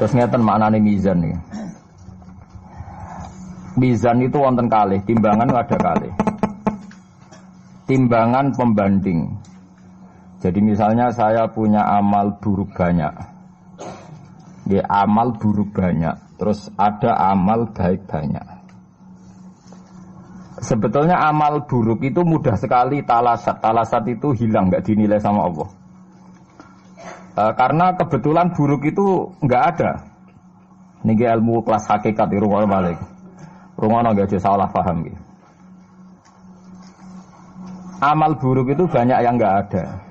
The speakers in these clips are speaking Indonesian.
Terus ngeten maknane mizan nih. Mizan itu wonten kalih, timbangan ada kalih. Timbangan pembanding. Jadi misalnya saya punya amal buruk banyak. Ya, amal buruk banyak. Terus ada amal baik banyak. Sebetulnya amal buruk itu mudah sekali talasat. Talasat itu hilang, nggak dinilai sama Allah. Karena kebetulan buruk itu nggak ada. Niki ilmu kelas hakikat di rumah balik. Rumah nggak ada salah paham gitu. Amal buruk itu banyak yang nggak ada.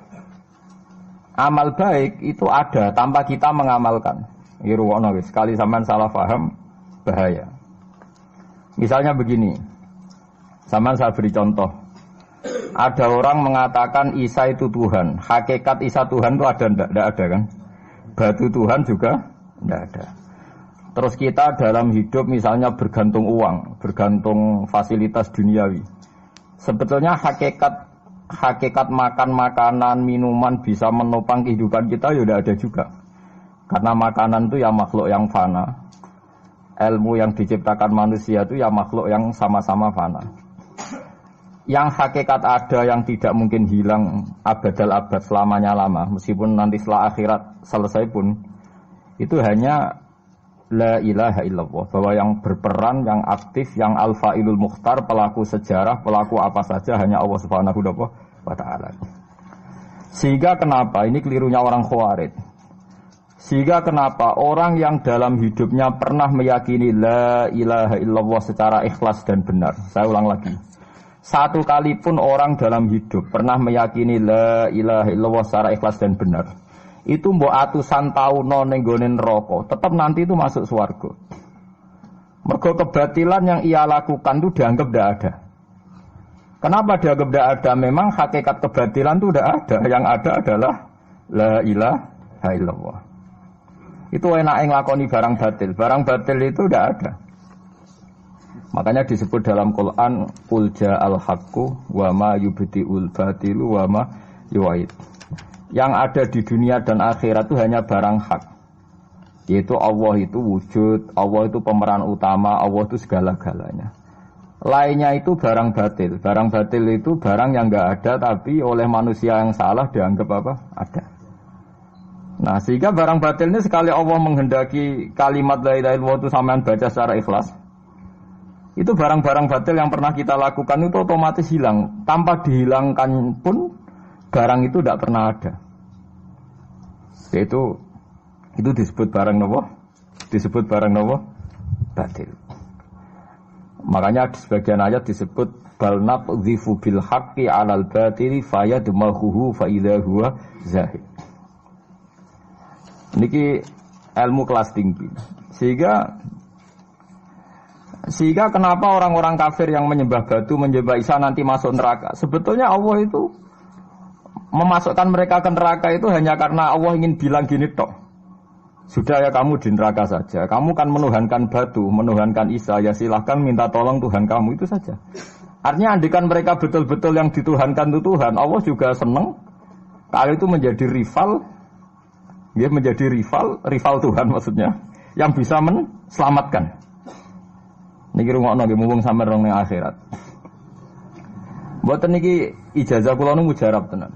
Amal baik itu ada tanpa kita mengamalkan. Di rumah sekali sampean salah paham bahaya. Misalnya begini, sampean saya beri contoh. Ada orang mengatakan Isa itu Tuhan. Hakikat Isa Tuhan itu ada enggak? Enggak ada kan? Batu Tuhan juga enggak ada. Terus kita dalam hidup misalnya bergantung uang, bergantung fasilitas duniawi. Sebetulnya hakikat makan makanan, minuman bisa menopang kehidupan kita ya udah ada juga. Karena makanan itu ya makhluk yang fana. Ilmu yang diciptakan manusia itu ya makhluk yang sama-sama fana. Yang hakikat ada yang tidak mungkin hilang abadal abad selamanya lama, meskipun nanti setelah akhirat selesai pun itu hanya la ilaha illallah, bahwa yang berperan, yang aktif, yang al-fa'ilul mukhtar, pelaku sejarah, pelaku apa saja hanya Allah Subhanahu wa ta'ala. Sehingga kenapa ini kelirunya orang Khawarij? Sehingga kenapa orang yang dalam hidupnya pernah meyakini la ilaha illallah secara ikhlas dan benar. Saya ulang lagi. Satu kali pun orang dalam hidup pernah meyakini la ilaha illallah secara ikhlas dan benar. Itu mbok atusan taun ning nggone neraka, tetap nanti itu masuk swarga. Mergo kebatilan yang ia lakukan itu dianggap tidak ada. Kenapa dianggap tidak ada? Memang hakikat kebatilan itu tidak ada. Yang ada adalah la ilaha illallah. Itu enak nglakoni barang batil. Barang batil itu tidak ada. Makanya disebut dalam Quran qul ja'al haqqu wa ma yubti'ul batilu wa ma yu'id. Yang ada di dunia dan akhirat itu hanya barang hak. Yaitu Allah itu wujud, Allah itu pemeran utama, Allah itu segala-galanya. Lainnya itu barang batil. Barang batil itu barang yang enggak ada tapi oleh manusia yang salah dianggap apa? Ada. Nah, sehingga barang batil ini sekali Allah menghendaki kalimat la ilaha illallah itu sampean baca secara ikhlas. Itu barang-barang batil yang pernah kita lakukan itu otomatis hilang. Tanpa dihilangkan pun barang itu tidak pernah ada. Yaitu itu disebut barang nopo? Disebut barang nopo? Batil. Makanya di sebagian ayat disebut bal naqdhifu bil haqqi 'alal batili fayadmaghuhu fa idza huwa zahid. Niki ilmu kelas tinggi. Sehingga kenapa orang-orang kafir yang menyembah batu, menyembah Isa nanti masuk neraka? Sebetulnya Allah itu memasukkan mereka ke neraka itu hanya karena Allah ingin bilang gini tok. Sudah ya kamu di neraka saja. Kamu kan menuhankan batu, menuhankan Isa, ya silahkan minta tolong Tuhan kamu, itu saja. Artinya andikan mereka betul-betul yang dituhankan itu Tuhan, Allah juga senang. Kalau itu menjadi rival, dia menjadi rival Tuhan maksudnya, yang bisa menselamatkan. Niki rungokno nggih mumpung sampeyan rong ning akhirat. Mboten niki ijazah kula nu mujarab tenan.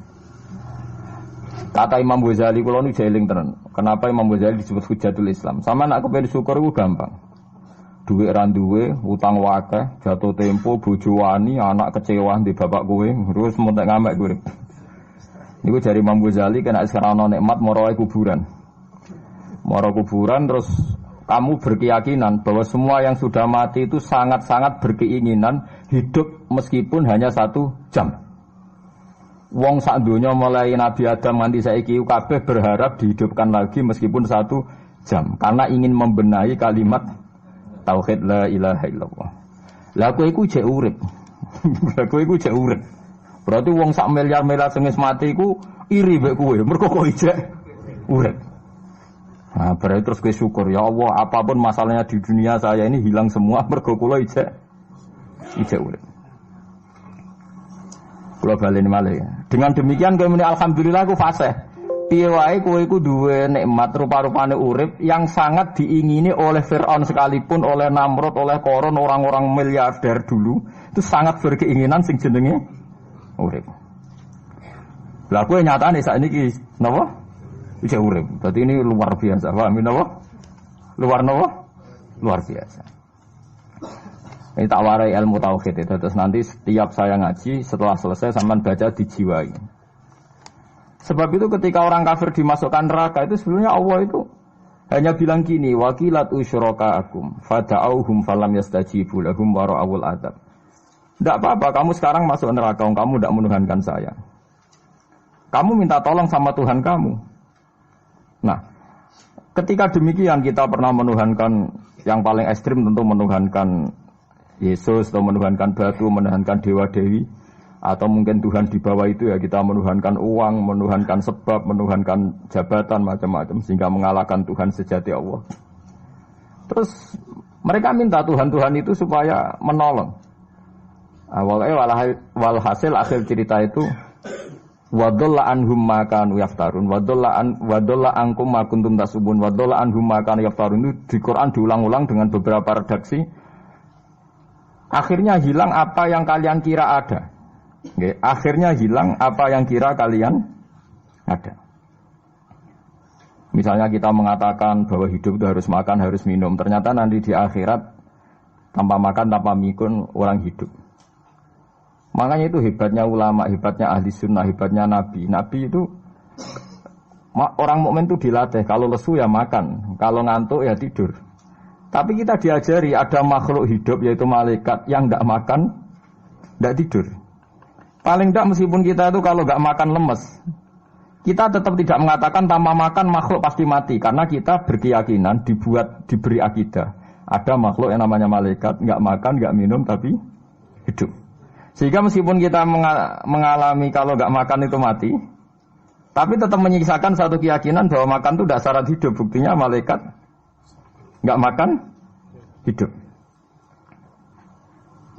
Kata Imam Ghazali kula nu jeling tenan. Kenapa Imam Ghazali disebut Hujatul Islam? Sama nak kepen syukur iku gampang. Duit ra duwe, utang wakeh, jatuh tempo, bojo wani, anak kecewa di bapak kowe, terus mentek ngamek kowe. Niku jari Imam Ghazali kena sekarang ana nikmat moro kuburan. Moro kuburan terus kamu berkeyakinan bahwa semua yang sudah mati itu sangat-sangat berkeinginan hidup meskipun hanya 1 jam. Wong sak donya mulai Nabi Adam nganti saiki kabeh berharap dihidupkan lagi meskipun 1 jam karena ingin membenahi kalimat tauhid la ilaha illallah. Lah kowe iku jek urip. Lah kowe iku jek urip. Berarti wong sak miliar-miliar sing wis mati iku iri mbek kowe mergo kowe jek urip. Nah, berarti terus gue syukur ya Allah, apapun masalahnya di dunia saya ini hilang semua mergo kula ijek urip. Kula baleni malih. Dengan demikian kowe muni alhamdulillah aku fasih. Piye wae kowe iku duwe nikmat rupa-rupane urip yang sangat diingini oleh Firaun sekalipun, oleh Namrud, oleh Qarun, orang-orang miliarder dulu, itu sangat berkeinginan sing jenenge urip. Lah kowe nyatane sakniki napa? Iki urip. Dadi ini luar biasa. Paham napa? Luar napa? Luar biasa. Ini tak warai ilmu tauhid itu. Terus nanti setiap saya ngaji setelah selesai sampean baca dijiwai. Sebab itu ketika orang kafir dimasukkan neraka itu sebenarnya Allah itu hanya bilang gini, wakilat usyrakaakum fada'auhum falam yastajibu lahum wa ra'awul adzab. Tidak apa-apa, kamu sekarang masuk neraka, kamu tidak menuhankan saya. Kamu minta tolong sama Tuhan kamu. Nah, ketika demikian kita pernah menuhankan yang paling ekstrim tentu menuhankan Yesus atau menuhankan batu, menuhankan dewa-dewi. Atau mungkin Tuhan di bawah itu ya kita menuhankan uang, menuhankan sebab, menuhankan jabatan macam-macam sehingga mengalahkan Tuhan sejati Allah. Terus mereka minta Tuhan-Tuhan itu supaya menolong. Walhasil akhir cerita itu wadolla anhum ma kanu yaftarun wadolla ankum ma kuntum tasubun wadolla anhum ma kanu yaftarun itu di Quran diulang-ulang dengan beberapa redaksi. Akhirnya hilang apa yang kalian kira ada. Oke, akhirnya hilang apa yang kira kalian ada. Misalnya kita mengatakan bahwa hidup itu harus makan, harus minum. Ternyata nanti di akhirat tanpa makan, tanpa mikun orang hidup. Makanya itu hebatnya ulama, hebatnya ahli sunnah, hebatnya nabi. Nabi itu orang mukmin itu dilatih. Kalau lesu ya makan, kalau ngantuk ya tidur. Tapi kita diajari ada makhluk hidup yaitu malaikat yang tidak makan, tidak tidur. Paling tidak meskipun kita itu kalau nggak makan lemes, kita tetap tidak mengatakan tanpa makan makhluk pasti mati. Karena kita berkeyakinan diberi akidah. Ada makhluk yang namanya malaikat, nggak makan, nggak minum, tapi hidup. Sehingga meskipun kita mengalami kalau nggak makan itu mati, tapi tetap menyisakan satu keyakinan bahwa makan itu tidak syarat hidup. Buktinya malaikat nggak makan, hidup.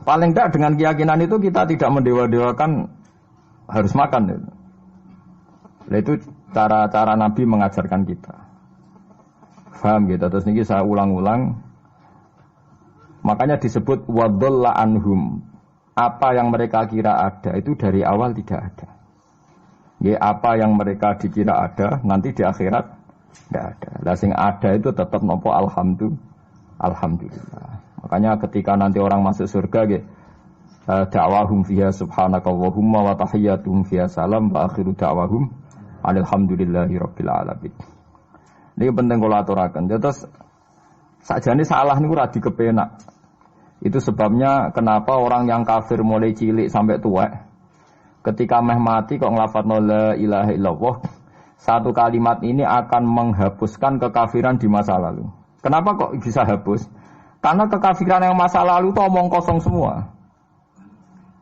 Paling tidak dengan keyakinan itu kita tidak mendewa-dewakan harus makan. Nah, itu cara-cara Nabi mengajarkan kita. Paham gitu. Terus ini saya ulang-ulang. Makanya disebut wadolla anhum. Apa yang mereka kira ada itu dari awal tidak ada. Ya, apa yang mereka dikira ada nanti di akhirat tidak ada. Lah sing ada itu tetap nopo alhamdulillah. Makanya ketika nanti orang masuk surga da'wahum fiha subhanakallahumma wa tahiyyatuhum fiha salam wa akhiru da'wahum alhamdulillahi rabbil alamin. Ini penting kula aturaken. Terus sakjane salah niku ora dikepenak. Itu sebabnya kenapa orang yang kafir mulai cilik sampai tua ketika meh mati kok nglafadzna la ilaha illallah, satu kalimat ini akan menghapuskan kekafiran di masa lalu. Kenapa kok bisa hapus? Karena kekafiran yang masa lalu itu omong kosong semua.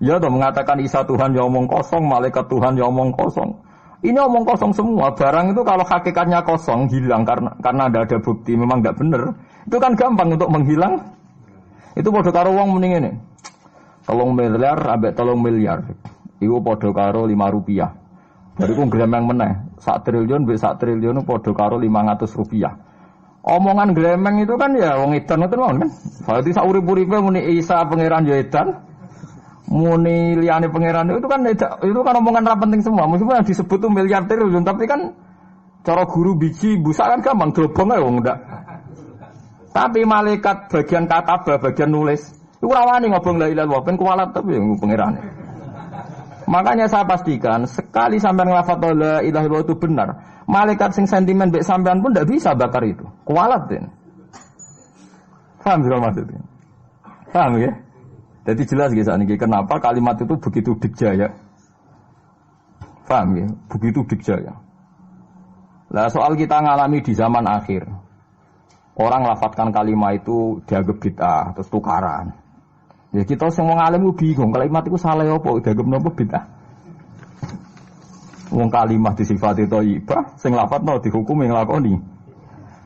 Ya toh mengatakan Isa Tuhan ya omong kosong, malaikat Tuhan ya omong kosong. Ini omong kosong semua. Barang itu kalau hakikatnya kosong hilang karena tidak ada bukti memang tidak benar. Itu kan gampang untuk menghilang. Itu padha karo wong mending ini. 3 miliar ambek 3 miliar. Iku padha karo 5 rupiah. Bariku gremeng meneh. 1 triliun mbek 1 triliun padha karo 500 rupiah. Omongan gremeng itu kan ya wong edan ngoten mawon kan. Berarti sak urip-uripe muni Isa pangeran ya edan. Muni liyane pangeran itu kan omongan ra penting semua. Meskipun yang disebut tuh miliar triliun tapi kan cara guru biji busak kan gampang globong ae wong ndak. Tapi malaikat bagian katabah, bagian nulis, iku ora wani ngobong la ilaha illallah ben kuwalat tapi ya pangeran. Makanya saya pastikan sekali sampean nglafadz la ilaha illallah itu benar. Malaikat sing sentimen mbek sampean pun ndak bisa bakar itu. Kualat den. Paham juga maksudnya? Paham ya? Jadi jelas gitu niki kenapa kalimat itu begitu dikjaya. Paham ya? Begitu dikjaya. Lah soal kita ngalami di zaman akhir. Orang lafadzkan kalimat itu dianggap bid'ah terus tukaran. Ya kita sing wong alim bingung kalimat itu salah apa dianggap napa bid'ah. Wong kalimah disifati thayyibah, sing lafadzno dihukumi nglakoni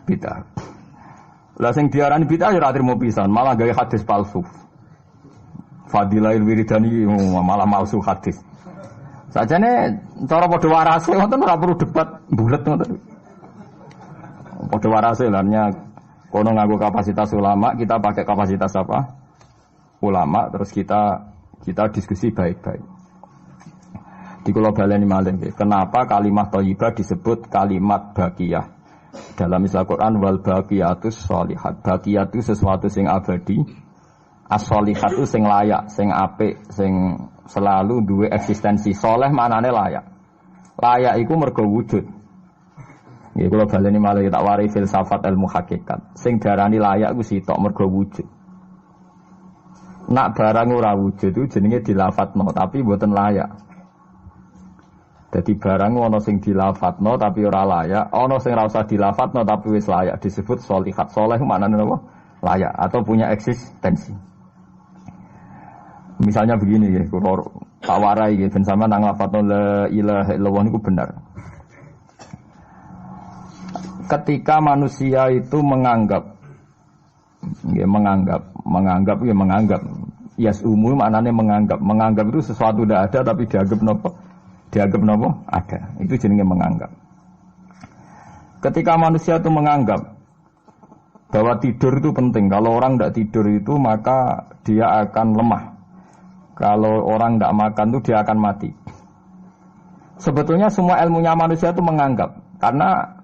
bid'ah. Lah sing diarani bid'ah ya ora trimo pisan, malah gawe hadis palsu. Fadilail wiridani malah palsu hadis. Sajane cara padha warase wonten ora perlu debat bulet ngoten. Padha warase lannya kono nganggo kapasitas ulama, kita pakai kapasitas apa? Ulama, terus kita diskusi baik-baik. Di kula baleni malih nggih, kenapa kalimat thayyibah disebut kalimat baqiyah? Dalam istilah Quran wal baqiyatus sholihat. Baqiyah itu sesuatu sing abadi. As-sholihat itu sing layak, sing apik, sing selalu duwe eksistensi. Soleh maknane layak. Layak iku mergo wujud. Nggih kula baleni malih tak wari filsafat ilmu hakikat. Sing darani layak iku sitok mergo wujud. Nak barang ora wujud itu jenenge dilafadzno tapi mboten layak. Jadi barang ana sing dilafadzno tapi ora layak, ana sing ora usah dilafadzno tapi wis layak disebut sholihat. Saleh maknane apa? Layak atau punya eksistensi. Misalnya begini ya, kalau tak warai ya, ben sampean nang lafadzno la ilaha illallah niku benar. Ketika manusia itu menganggap yasumu maknane menganggap itu sesuatu tidak ada tapi dianggap nopo ada, itu jenenge menganggap. Ketika manusia itu menganggap bahwa tidur itu penting, kalau orang tidak tidur itu maka dia akan lemah, kalau orang tidak makan itu dia akan mati. Sebetulnya semua ilmunya manusia itu menganggap, karena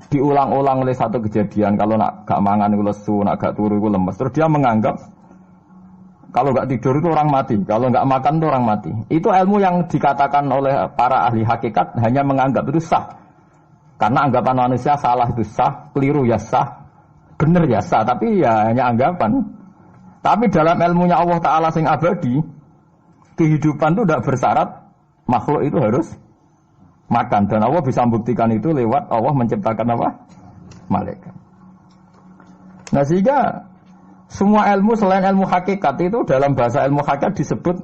diulang-ulang oleh satu kejadian, kalau nak gak mangan itu lesu, nak gak turu itu lemes, terus dia menganggap kalau gak tidur itu orang mati, kalau gak makan itu orang mati. Itu ilmu yang dikatakan oleh para ahli hakikat hanya menganggap itu sah, karena anggapan manusia salah itu sah, keliru ya sah, benar ya sah, tapi ya hanya anggapan. Tapi dalam ilmunya Allah Ta'ala sing abadi, kehidupan itu tidak bersyarat makhluk itu harus makan, dan Allah bisa membuktikan itu lewat Allah menciptakan apa? Malaikat. Nah sehingga semua ilmu selain ilmu hakikat itu dalam bahasa ilmu hakikat disebut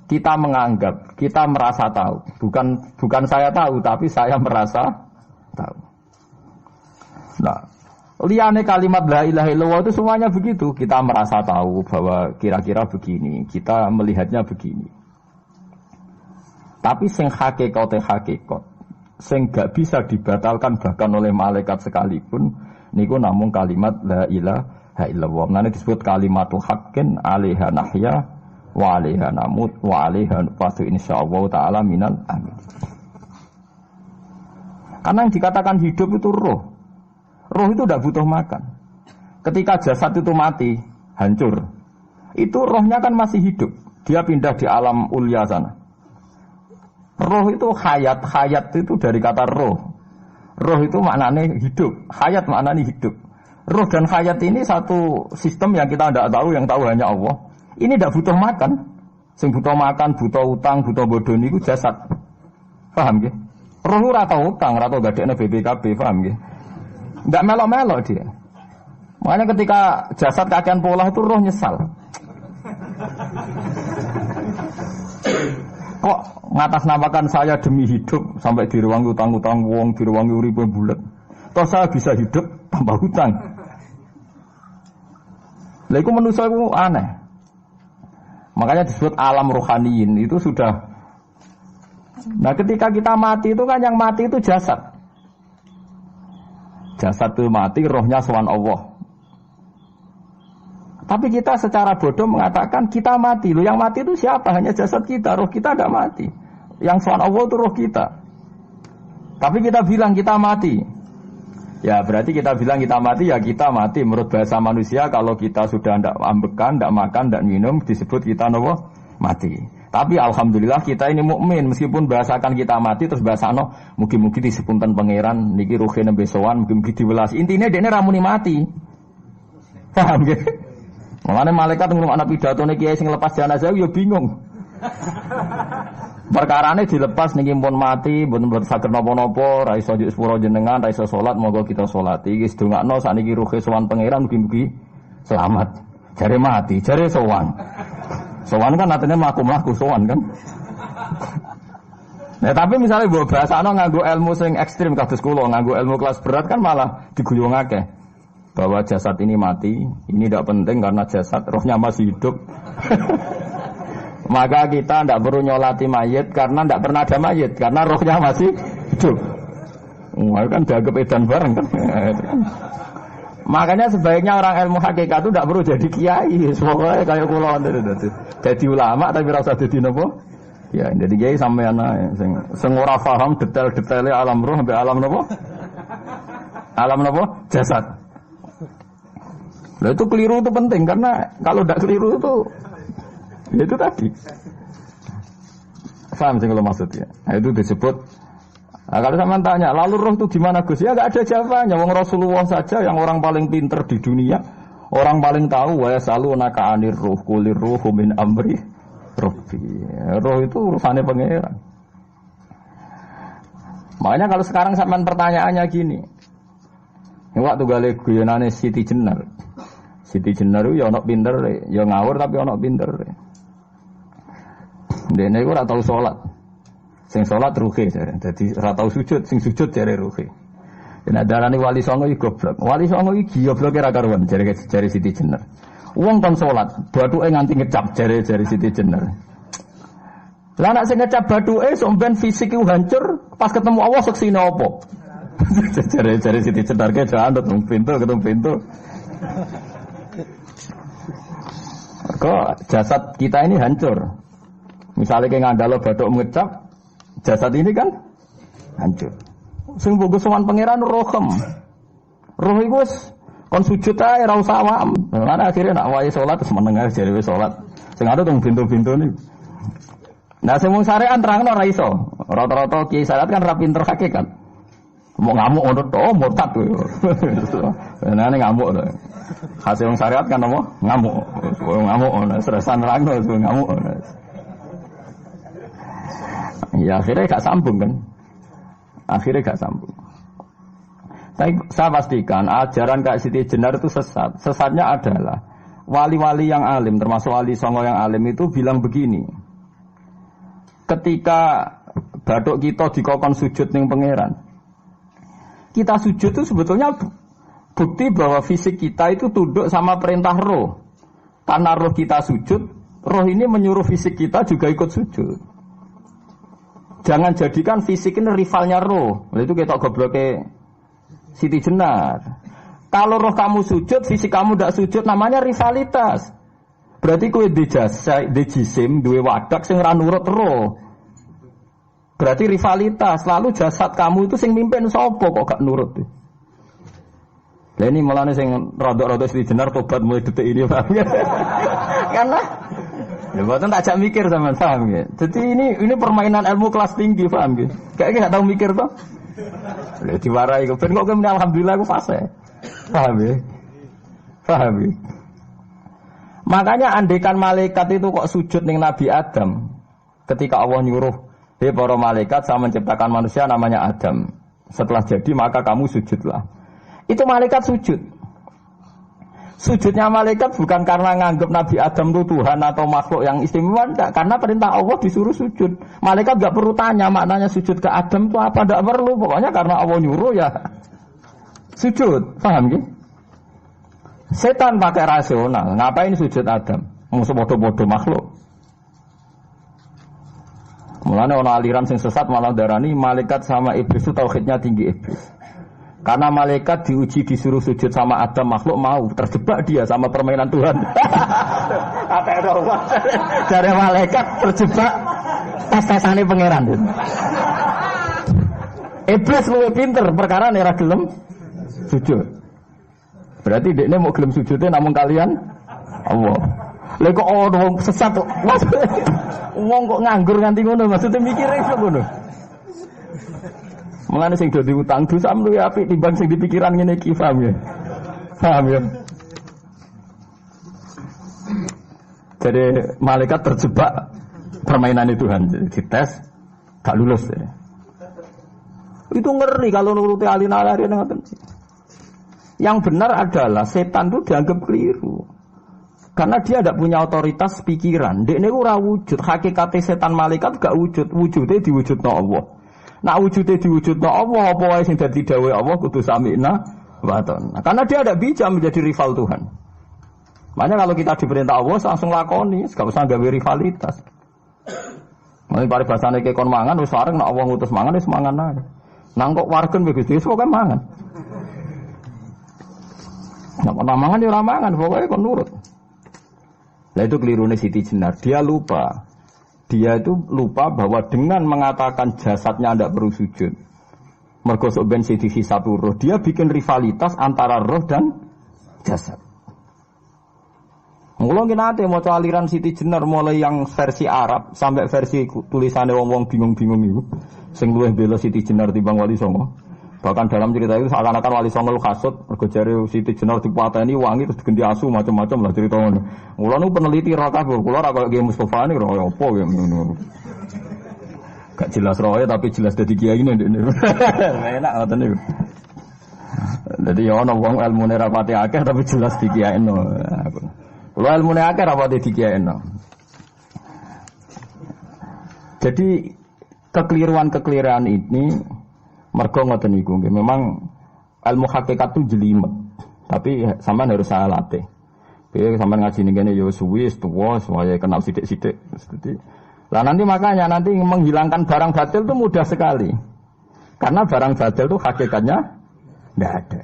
kita menganggap, kita merasa tahu. Bukan saya tahu, tapi saya merasa tahu. Nah, liane kalimat la ilaha illallah itu semuanya begitu. Kita merasa tahu bahwa kira-kira begini, kita melihatnya begini. Tapi sing hakikat, sing gak bisa dibatalkan bahkan oleh malaikat sekalipun, niku namung kalimat la ilaha illallah. Nane disebut kalimatul haqqin 'alaiha nahya wa 'alaiha namut wa 'alaiha nufatu insyaallah taala minal amin. Karena yang dikatakan hidup itu roh. Roh itu tidak butuh makan. Ketika jasad itu mati, hancur, itu rohnya kan masih hidup. Dia pindah di alam ulya sana. Roh itu hayat itu dari kata roh. Roh itu maknanya hidup, hayat maknanya hidup. Roh dan hayat ini satu sistem yang kita tidak tahu, yang tahu hanya Allah. Ini tidak butuh makan. Sing butuh makan, butuh utang, butuh bodoh niku jasad. Paham nggih? Roh ora tau utang, ora tau gadekne BPKB, paham nggih? Enggak melok-melok dia. Makanya ketika jasad kakean pola itu roh nyesal. Kok ngatasnamakan saya demi hidup sampai direwangi utang-utang wong, direwangi uripe bulet. Toh saya bisa hidup tanpa hutang. Lah iku manusia iku aneh. Makanya disebut alam rohaniin itu sudah. Nah, ketika kita mati itu kan yang mati itu jasad. Jasad itu mati, rohnya sowan Allah. Tapi kita secara bodoh mengatakan kita mati. Loh, yang mati itu siapa? Hanya jasad kita, roh kita tidak mati. Yang sowan Allah itu roh kita. Tapi kita bilang kita mati. Ya berarti kita bilang kita mati, ya kita mati. Menurut bahasa manusia, kalau kita sudah tidak ambekan, tidak makan, tidak minum, disebut kita nopo mati. Tapi alhamdulillah kita ini mukmin, meskipun bahasakan kita mati terus bahasano mugi-mugi disepunten pangeran niki ruhe nembe sowan, mugi-mugi diwelas. Intine dekne ramuni mati. Paham nggih? Mulane malaikat ngrungokno pidatone kiai sing lepas jenazah ya bingung. Perkarane dilepas niki pun mati, mboten saged napa-napa, ra iso njuk sepuro jenengan, ra iso salat, monggo kita salati. Iki sedongakno sakniki ruhe sowan pangeran mugi-mugi selamat. Jare mati, jare sowan. Sowan kan artinya mlaku-mlaku sowan kan. Nah, tapi misalnya mbok bahasano nganggo ilmu sing ekstrim kados kula, nganggo ilmu kelas berat kan malah diguyung akeh. Bahwa jasad ini mati, ini tidak penting karena jasad rohnya masih hidup. Maka kita tidak perlu nyolati mayit karena tidak pernah ada mayit, karena rohnya masih hidup. Wah, kan dianggap edan bareng kan. Makanya sebaiknya orang ilmu hakikat itu tidak perlu jadi kiai, semoga kayak kula jadi ulama tapi rasa jadi nopo. Ya, jadi kiai sampai anak sing ora paham detail-detailnya alam roh sampai alam nopo? Alam nopo? Jasad. Nah, itu keliru itu penting karena kalau tidak keliru itu tadi. Paham sih kalau maksudnya. Nah, itu disebut. Nah, kalau sama tanya, lalu roh itu gimana Gus? Ya nggak ada jawabannya. Wong Rasulullah saja yang orang paling pinter di dunia, orang paling tahu wa yasalunaka anir ruh kulir ruhu min amri rabbi. Roh itu urusannya pangeran. Makanya kalau sekarang sampean pertanyaannya gini. Ini waktu gale guyonane Siti Jenar. Siti Jenar ya ono pinter, ya ngawur tapi ono pinter. Dene iku ora tau salat. Sing salat ruhe jare. Dadi ora tau sujud, sing sujud jare ruhe. Yen darani wali songo iki goblok. Wali songo iki gobloke ra karuan jare Siti Jenar. Wong kon salat, bathuke nganti ngecap jare Siti Jenar. Lah nek sing ngecap bathuke sok ben fisik iku hancur, pas ketemu Allah seksine apa? Jare Siti Jenar ke jangan ketemu pintu. Kok jasad kita ini hancur. Misalnya kayak ngandalo bathuk ngecap, jasad ini kan hancur. Sing mbok sowan pangeran rohem. Roh iku wis kon sujud ae ora usah awam. Lan akhire nak wae salat terus meneng ae jare wis salat. Sing ada teng pintu-pintu niku. Nah sing mung syariat terangno ora iso. Rata-rata kiai syariat kan ra pinter hakikat. Mau ngamuk ngono to murtad kowe. Nah ngamuk to. Hasil wong syariat kan apa? Ngamuk. Ngamuk ono stresan rangno ngamuk. Ya akhirnya gak sambung kan. Saya pastikan ajaran Kak Siti Jenar itu sesat. Sesatnya adalah wali-wali yang alim, termasuk wali songo yang alim itu bilang begini. Ketika bathuk kita dikokon sujud ning pangeran, kita sujud itu sebetulnya bukti bahwa fisik kita itu tunduk sama perintah roh. Karena roh kita sujud, roh ini menyuruh fisik kita juga ikut sujud. Jangan jadikan fisik ini rivalnya roh. Itu kita gobloke Siti Jenar. Kalau roh kamu sujud, fisik kamu tidak sujud, namanya rivalitas. Berarti kowe di jisim, duwe wadak sing ra nurut roh. Berarti rivalitas. Lalu jasad kamu itu sing mimpin sapa kok gak nurut. Lah ini mulane sing rada-rada Siti Jenar tobat mulai detik ini, paham ya? Karena ya buatan tak ajak mikir sama paham ya. Jadi ini permainan ilmu kelas tinggi, paham ya? Kayaknya gak tahu mikir toh. Lah diwarai kok ben kok alhamdulillah aku fase. Paham ya? Paham ya? Makanya andekan malaikat itu kok sujud ning Nabi Adam ketika Allah nyuruh, "Hei para malaikat, saya menciptakan manusia namanya Adam. Setelah jadi maka kamu sujudlah." Itu malaikat sujud. Sujudnya malaikat bukan karena nganggap Nabi Adam itu Tuhan atau makhluk yang istimewa, enggak. Karena perintah Allah disuruh sujud. Malaikat enggak perlu tanya maknanya sujud ke Adam itu apa, enggak perlu. Pokoknya karena Allah nyuruh ya sujud. Paham gitu? Setan pakai rasional. Ngapain sujud Adam? Musuh bodoh-bodoh makhluk. Mulanya orang aliran sing sesat malah darani malaikat sama iblis itu tauhidnya tinggi iblis. Karena malaikat diuji disuruh sujud sama Adam, makhluk mau terjebak dia sama permainan Tuhan. Apa orang dari malaikat terjebak tes-tesane pangeran. Iblis luwih pinter perkara nek gelem sujud. Berarti dekne mau gelem sujudnya namun kalian Allah. Lha kok ono sesat kok. Wong kok nganggur nganti ngono, maksudnya mikire iso ngono. Mulane sing dadi utang dosa luwih apik timbang sing dipikiran ngene iki, paham ya? Paham ya? Jadi malaikat terjebak permainan Tuhan, dites gak lulus ya. Itu ngeri kalau nuruti alin-alin ngoten. Yang benar adalah setan itu dianggap keliru. Karena dia tidak punya otoritas pikiran. Dekne ora wujud, hakikate setan malaikat gak wujud, wujudnya diwujudno Allah. Nak wujudnya diwujudno Allah, apa wae sing dadi dawuh Allah kudu sami'na wa ta'na. Karena dia tidak bisa menjadi rival Tuhan. Makanya kalau kita diperintah Allah langsung lakoni, gak usah gawe rivalitas. Mulai paribasane ke kon mangan wis sareng nek Allah ngutus mangan wis mangan ae. Nang kok wargen wis Gusti pokoke mangan. Nek mangan ya ora mangan, pokoke kon nurut. Lah itu kelirune Siti Jenar. Dia lupa bahwa dengan mengatakan jasadnya tidak perlu sujud. Mergo sok ben sithik satu roh, dia bikin rivalitas antara roh dan jasad. Mula nate maca aliran Siti Jenar mulai yang versi Arab sampai versi tulisannya wong-wong bingung-bingung itu. Sing luwih bela Siti Jenar timbang Wali Songo. Bahkan dalam cerita itu seakan-akan Wali Songo kasut mergo jare Siti Jenar dipateni wangi terus diganti asu macam-macam lah cerita ngono. Mula nu peneliti ra kabeh, kula ra koyo Kiai Mustofa ni ra apa ya ngono. Gak jelas roe tapi jelas dadi kiai ini. Enak ngoten niku. Dadi ya ana wong ilmune ra pati akeh tapi jelas dikiyaino. Kalau ilmu akeh apa dikiyaino. Jadi kekeliruan ini mergo ngoten niku nggih. Memang ilmu hakikat itu jelimet. Tapi sampean harus saya latih. Piye sampean ngaji ning kene ya suwi tuwa supaya kenal sithik-sithik. Lah nanti makanya menghilangkan barang batil itu mudah sekali. Karena barang batil itu hakikatnya ndak ada.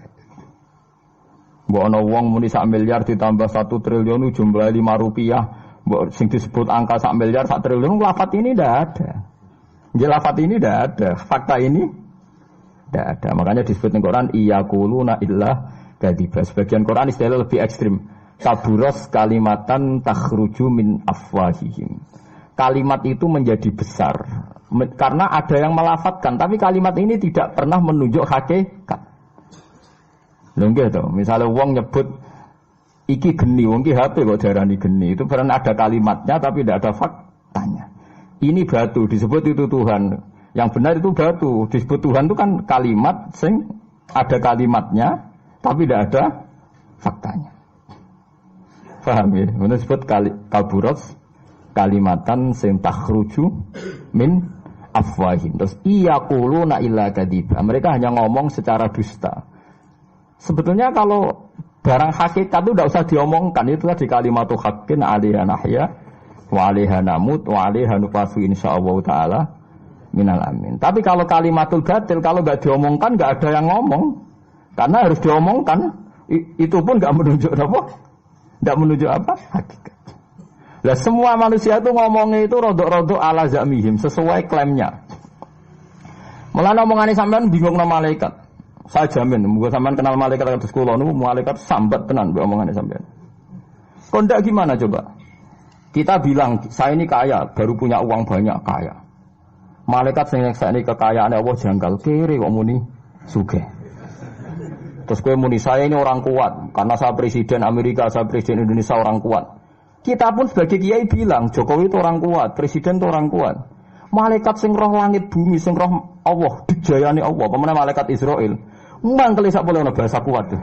Mbok ana wong muni 1 miliar ditambah 1 triliun jumlah 5 rupiah, mbok sing disebut angka 1 miliar 1 triliun lafaz ini ndak ada. Nggih lafaz ini ndak ada, fakta ini ndak ada. Makanya disebut ning Quran iyaquluna illa kadzib. Sebagian Quran istilah lebih ekstrim. Kaburos kalimatan takhruju min afwahihim. Kalimat itu menjadi besar karena ada yang melafatkan, tapi kalimat ini tidak pernah menunjuk hakikat. Lho nggih to, misale wong nyebut iki geni, wong ki HP kok darani geni, itu pernah ada kalimatnya tapi tidak ada faktanya. Ini batu disebut itu Tuhan. Yang benar itu batu, disebut Tuhan itu kan kalimat sing ada kalimatnya tapi tidak ada faktanya. Paham ya? Ini disebut kaburos kalimatan sing takhruju min afwahim. Terus iyaquluna illa kadziba. Mereka hanya ngomong secara dusta. Sebetulnya kalau barang hakikat itu tidak usah diomongkan. Itu tadi kalimatu haqqin 'alaiha nahya wa 'alaiha namut wa 'alaiha nufasu insyaallah taala minal amin. Tapi kalau kalimatul batil kalau enggak diomongkan enggak ada yang ngomong. Karena harus diomongkan. Itu pun enggak menunjuk apa? Enggak menunjuk apa? Hakikat. Lah semua manusia itu ngomongnya itu rodok-rodok ala zamihim sesuai klaimnya. Mulane omongane sampean bingung nama malaikat. Saya jamin, muga sampean kenal malaikat kados kula niku malaikat sambat tenan mbek omongane sampean. Kok ndak gimana coba? Kita bilang saya ini kaya, baru punya uang banyak kaya. Malaikat sing nyekseni kekayaane Allah janggal kere kok muni sugih. Terus kowe muni saya ini orang kuat karena saya presiden Amerika, saya presiden Indonesia orang kuat. Kita pun sebagai kiai bilang Jokowi itu orang kuat, presiden itu orang kuat. Malaikat sing roh langit bumi, sing roh Allah, dijayani Allah, pemene malaikat Israel. Mangkel sak boleh ana bahasa kuat tuh.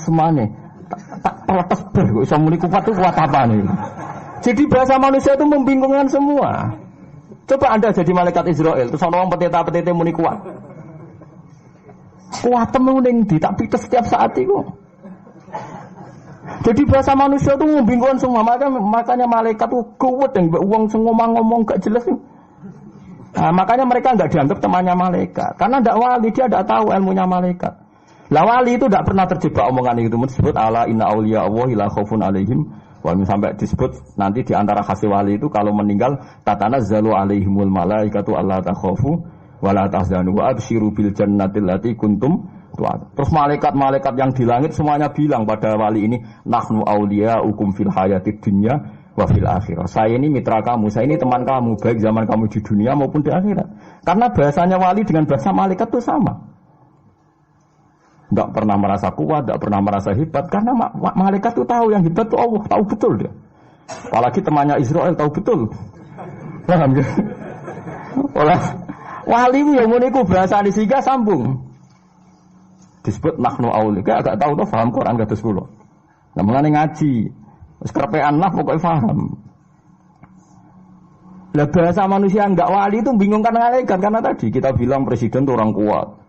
Semane tak protes ber kok iso muni kuat itu kuat apa nih? Jadi bahasa manusia itu membingungkan semua. Coba Anda jadi malaikat Israel, terus ana wong peteta-petete muni kuat. Kuat temen ning ndi tak pites setiap saat itu. Jadi bahasa manusia itu membingungkan semua. Makanya malaikat itu kuat yang uang ngomong gak jelas. Nah, makanya mereka enggak dianggap temannya malaikat. Karena tidak wali, dia tidak tahu ilmunya malaikat. Lah wali itu tidak pernah terjebak omongan itu. Disebut ala inna auliya Allahi la khaufun alaihim. Walaupun sampai disebut nanti di antara khasih wali itu kalau meninggal tatanazzalu alaihimul malaikatu alla takhafu wa la tahzanu wa absyiru bil jannatil lati kuntum. Terus malaikat-malaikat yang di langit semuanya bilang pada wali ini nahnu auliyaukum fil hayatid dunya wa fil akhirah. Saya ini mitra kamu, saya ini teman kamu baik zaman kamu di dunia maupun di akhirat. Karena bahasanya wali dengan bahasa malaikat itu sama. Enggak pernah merasa kuat, enggak pernah merasa hebat karena malaikat itu tahu yang hebat itu Allah, tahu betul dia. Apalagi temannya Israel tahu betul. Paham ya? Wali yang muniku bahasa disiga sambung. Disebut nahnu auliya, agak tahu tuh paham Quran kados kula. Lah mulane ngaji, wis kerepean lah pokoke paham. Lah bahasa manusia enggak wali itu bingung malaikat karena tadi kita bilang presiden itu orang kuat.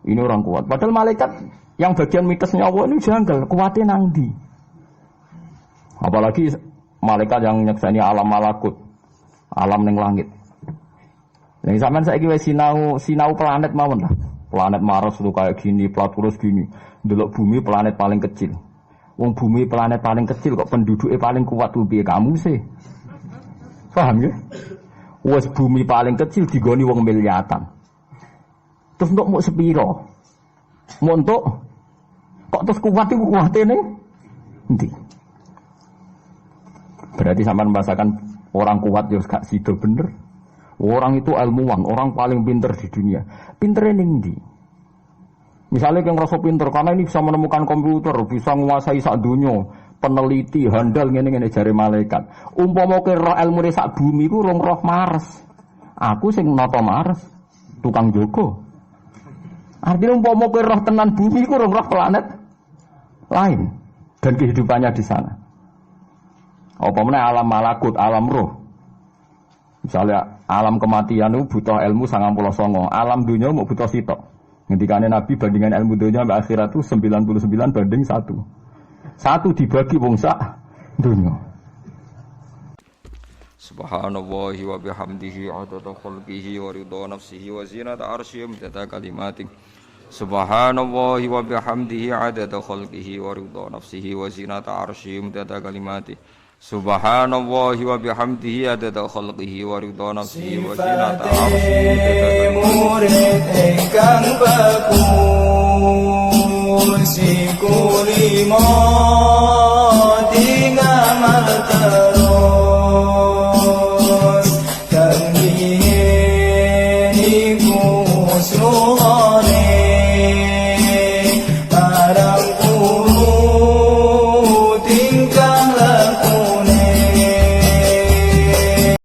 Ini orang kuat. Padahal malaikat yang bagian mitosnya Allah ini janggal, kuatnya nang ndi? Apalagi malaikat yang nyekseni alam malakut, alam ning langit. Yang sampean saiki wis sinau planet mawon lah. Planet Mars itu kayak gini, Platurus gini. Delok bumi planet paling kecil. Wong bumi planet paling kecil kok penduduknya paling kuat tuh piye kamu sih? Paham ya? Wes bumi paling kecil digoni wong miliatan. Terus untuk mau sepiro? Mau untuk kok terus kuat itu kuatnya nanti. Berarti sampean membahasakan orang kuat ya gak sido bener. Orang itu ilmuwan, orang paling pinter di dunia. Pinternya ning ndi? Misalnya yang rasa pinter karena ini bisa menemukan komputer, bisa menguasai sak dunia, peneliti, handal ngene-ngene jare malaikat. Umpama ke roh ilmu sak bumi ku rong roh Mars. Aku sing nata Mars, tukang jogo. Artinya umpama ke roh tenan bumi ku rong roh planet lain dan kehidupannya di sana. Apa meneh alam malakut, alam roh. Misalnya alam kematian itu butuh ilmu 99, alam dunia mau butuh sitok. Ngendikane Nabi bandingan ilmu dunia sampai akhirat itu 99 banding 1. 1 dibagi wong sak dunia. Subhanallahi wa bihamdihi adada khalqihi wa ridha nafsihi wa zinata arsyihi midada kalimatih. Subhanallahi wa bihamdihi adada khalqihi wa ridha nafsihi wa zinata arsyihi midada kalimatih. Subhanallahi wa bihamdihi adada khalqihi wa ridha nafsihi wa zinata arsyihi murid ingkang bagus sikuli mati ngamal terus kangge